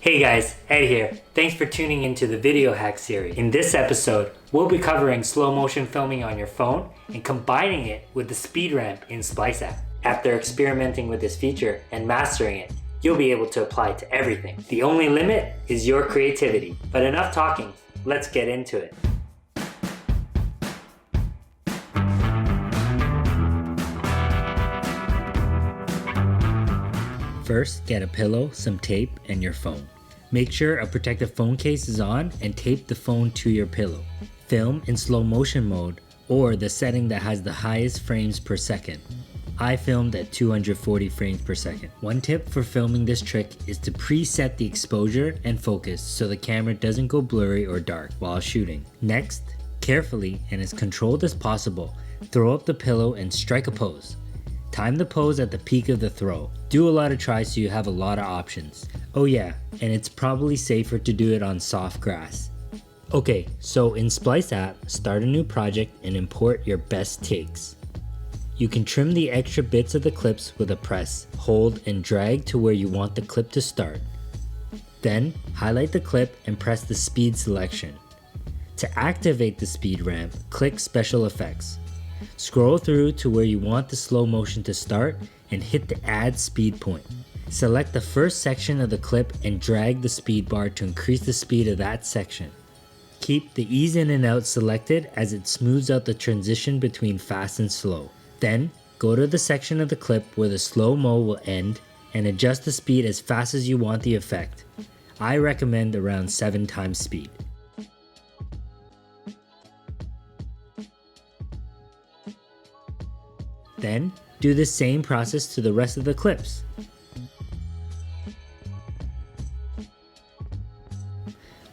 Hey guys, Ed here. Thanks for tuning into the video hack series. In this episode, we'll be covering slow motion filming on your phone and combining it with the speed ramp in Splice app. After experimenting with this feature and mastering it, you'll be able to apply it to everything. The only limit is your creativity. But enough talking, let's get into it. First, get a pillow, some tape, and your phone. Make sure a protective phone case is on and tape the phone to your pillow. Film in slow motion mode or the setting that has the highest frames per second. I filmed at 240 frames per second. One tip for filming this trick is to preset the exposure and focus so the camera doesn't go blurry or dark while shooting. Next, carefully and as controlled as possible, throw up the pillow and strike a pose. Time the pose at the peak of the throw. Do a lot of tries so you have a lot of options. Oh yeah, and it's probably safer to do it on soft grass. Okay, so in Splice app, start a new project and import your best takes. You can trim the extra bits of the clips with a press, hold, and drag to where you want the clip to start. Then, highlight the clip and press the speed selection. To activate the speed ramp, click Special Effects. Scroll through to where you want the slow motion to start and hit the Add Speed point. Select the first section of the clip and drag the speed bar to increase the speed of that section. Keep the ease in and out selected as it smooths out the transition between fast and slow. Then, go to the section of the clip where the slow-mo will end and adjust the speed as fast as you want the effect. I recommend around 7 times speed. Then, do the same process to the rest of the clips.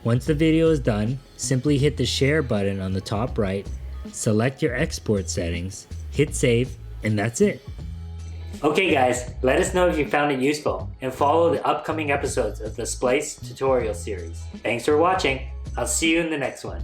Once the video is done, simply hit the share button on the top right, select your export settings, hit save, and that's it. Okay guys, let us know if you found it useful and follow the upcoming episodes of the Splice tutorial series. Thanks for watching. I'll see you in the next one.